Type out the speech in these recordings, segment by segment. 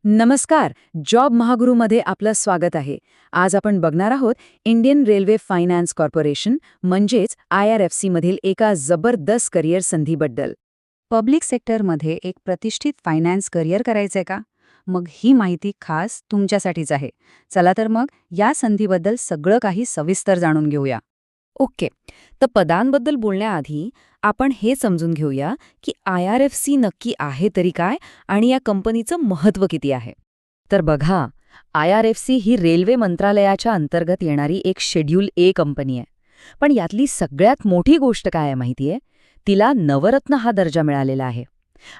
नमस्कार. जॉब महागुरूमध्ये आपलं स्वागत आहे. आज आपण बघणार आहोत इंडियन रेल्वे फायनान्स कॉर्पोरेशन म्हणजेच IRFC मधील एका जबरदस्त करिअर संधीबद्दल. पब्लिक सेक्टरमध्ये एक प्रतिष्ठित फायनान्स करिअर करायचंय का? मग ही माहिती खास तुमच्यासाठीच आहे. चला तर मग या संधीबद्दल सगळं काही सविस्तर जाणून घेऊया. ओके, तर पदांबद्दल बोलण्याआधी आपण हे समजून घेऊया की IRFC नक्की आहे तरी काय आणि या कंपनीचं महत्त्व किती आहे. तर बघा, IRFC ही रेल्वे मंत्रालयाच्या अंतर्गत येणारी एक शेड्यूल A कंपनी आहे. पण यातली सगळ्यात मोठी गोष्ट काय आहे माहितीये? तिला नवरत्न हा दर्जा मिळालेला आहे.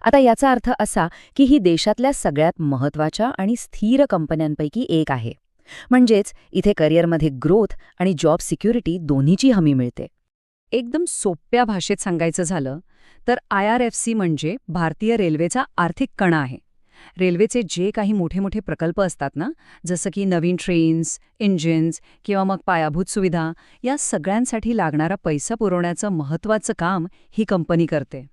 आता याचा अर्थ असा की ही देशातल्या सगळ्यात महत्त्वाच्या आणि स्थिर कंपन्यांपैकी एक आहे. म्हणजेच इथे करिअरमध्ये ग्रोथ आणि जॉब सिक्युरिटी दोन्हीची हमी मिळते. एकदम सोप्या भाषेत सांगायचं झालं तर IRFC म्हणजे भारतीय रेल्वेचा आर्थिक कणा आहे. रेल्वेचे जे काही मोठे मोठे प्रकल्प असतात ना, जसं की नवीन ट्रेन्स, इंजिन्स किंवा मग पायाभूत सुविधा, या सगळ्यांसाठी लागणारा पैसा पुरवण्याचं महत्त्वाचं काम ही कंपनी करते.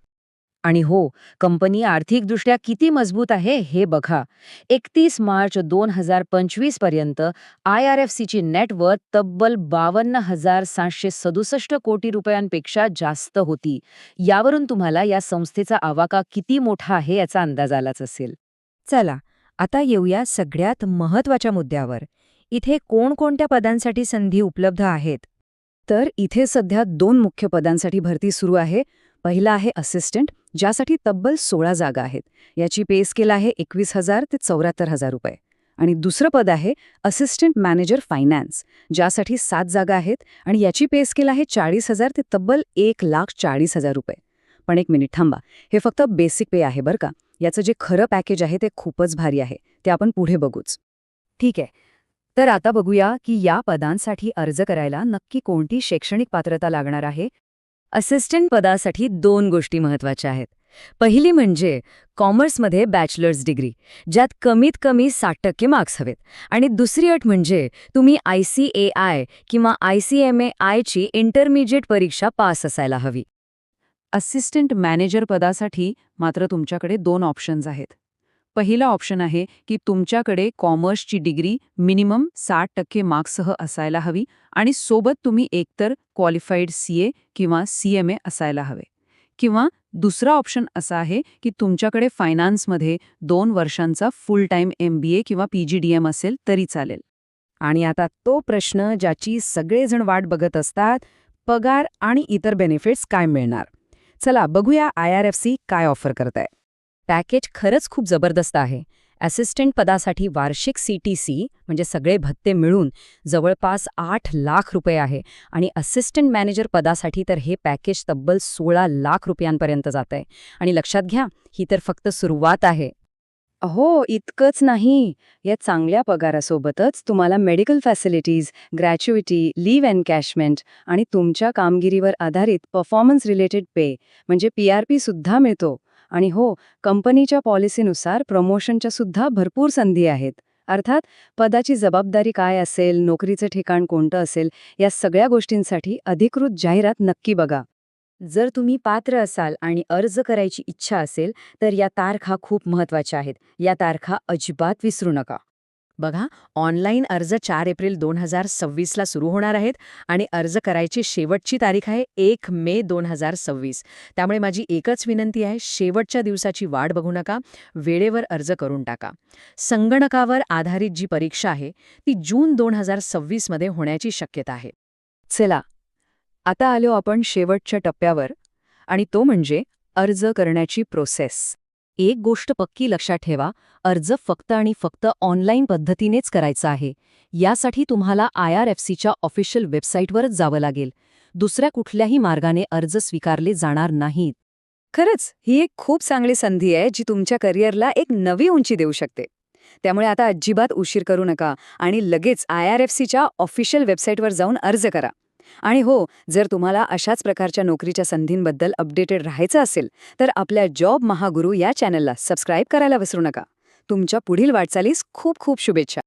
आणि हो, कंपनी आर्थिकदृष्ट्या किती मजबूत आहे हे बघा. 31 मार्च 2025 पर्यंत IRFCची नेटवर्थ तब्बल 52,767 कोटी रुपयांपेक्षा जास्त होती. यावरून तुम्हाला या संस्थेचा आवाका किती मोठा आहे याचा अंदाज आलाच असेल. चला, आता येऊया सगळ्यात महत्त्वाच्या मुद्द्यावर. इथे कोणकोणत्या पदांसाठी संधी उपलब्ध आहेत? तर इथे सध्या 2 मुख्य पदांसाठी भरती सुरू आहे. पहिला आहे असिस्टंट, ज्यासाठी तब्बल 16 जागा आहेत. याची पे स्केल आहे 21,000 ते 74,000 रुपये. आणि दुसरं पद आहे असिस्टंट मॅनेजर फायनान्स, ज्यासाठी 7 जागा आहेत आणि याची पे स्केल आहे 40,000 ते तब्बल 1,40,000 रुपये. पण एक मिनिट थांबा, हे फक्त बेसिक पे आहे बरं का. याचं जे खरं पॅकेज आहे ते खूपच भारी आहे. ते आपण पुढे बघूच. ठीक आहे, तर आता बघूया की या पदांसाठी अर्ज करायला नक्की कोणती शैक्षणिक पात्रता लागणार आहे. असिस्टंट पदासाठी 2 गोष्टी महत्त्वाच्या आहेत. पहिली म्हणजे कॉमर्समध्ये बॅचलर्स डिग्री, ज्यात कमीत कमी 60% मार्क्स हवेत. आणि दुसरी अट म्हणजे तुम्ही ICAI किंवा ICMAI ची इंटरमिजिएट परीक्षा पास असायला हवी. असिस्टंट मॅनेजर पदासाठी मात्र तुमच्याकडे 2 ऑप्शन्स आहेत. पहिला ऑप्शन आहे की तुमच्याकडे कॉमर्सची डिग्री मिनिमम 60% मार्क्ससह असायला हवी आणि सोबत तुम्ही एकतर क्वालिफाईड CA किंवा CMA असायला हवे. किंवा दुसरा ऑप्शन असा आहे की तुमच्याकडे फायनान्समध्ये 2 वर्षांचा फुल टाईम MBA किंवा PGDM असेल तरी चालेल. आणि आता तो प्रश्न ज्याची सगळेजण वाट बघत असतात, पगार आणि इतर बेनिफिट्स काय मिळणार? चला बघूया IRFC काय ऑफर करताय. पॅकेज खरंच खूप जबरदस्त आहे. असिस्टंट पदासाठी वार्षिक CTC म्हणजे सगळे भत्ते मिळून जवळपास 8 लाख रुपये आहे आणि असिस्टंट मॅनेजर पदासाठी तर हे पॅकेज तब्बल 16 लाख रुपयांपर्यंत जातंय. आणि लक्षात घ्या, ही तर फक्त सुरुवात आहे. हो, इतकंच नाही. या चांगल्या पगारासोबतच तुम्हाला मेडिकल फॅसिलिटीज, ग्रॅच्युइटी, लीव्ह एनकॅशमेंट आणि तुमच्या कामगिरीवर आधारित परफॉर्मन्स रिलेटेड पे म्हणजे PRP सुद्धा मिळतो. आणि हो, कंपनीच्या पॉलिसीनुसार प्रमोशनच्या सुद्धा भरपूर संधी आहेत. अर्थात पदाची जबाबदारी काय असेल, नोकरीचं ठिकाण कोणतं असेल, या सगळ्या गोष्टींसाठी अधिकृत जाहिरात नक्की बघा. जर तुम्ही पात्र असाल आणि अर्ज करायची इच्छा असेल तर या तारखा खूप महत्त्वाच्या आहेत. या तारखा अजिबात विसरू नका. बघा, ऑनलाईन अर्ज 4 एप्रिल 2026 ला सुरू होणार आहेत आणि अर्ज करायची शेवटची तारीख आहे 1 मे 2026. त्यामुळे माझी एकच विनंती आहे, शेवटच्या दिवसाची वाट बघू नका, वेळेवर अर्ज करून टाका. संगणकावर आधारित जी परीक्षा आहे ती जून 2026 मध्ये होण्याची शक्यता आहे. चला, आता आलो आपण शेवटच्या टप्प्यावर आणि तो म्हणजे अर्ज करण्याची प्रोसेस. एक गोष्ट पक्की लक्षात ठेवा, अर्ज फक्त आणि फक्त ऑनलाईन पद्धतीनेच करायचा आहे. यासाठी तुम्हाला IRFCच्या ऑफिशियल वेबसाईटवरच जावं लागेल. दुसऱ्या कुठल्याही मार्गाने अर्ज स्वीकारले जाणार नाहीत. खरंच ही एक खूप चांगली संधी आहे जी तुमच्या करिअरला एक नवी उंची देऊ शकते. त्यामुळे आता अजिबात उशीर करू नका आणि लगेच IRFCच्या ऑफिशियल वेबसाईटवर जाऊन अर्ज करा. आणि हो, जर तुम्हाला अशाच प्रकारच्या नोकरीच्या संधींबद्दल अपडेटेड राहायचं असेल तर आपल्या जॉब महागुरू या चॅनलला सबस्क्राईब करायला विसरू नका. तुमच्या पुढील वाटचालीस खूप खूप शुभेच्छा.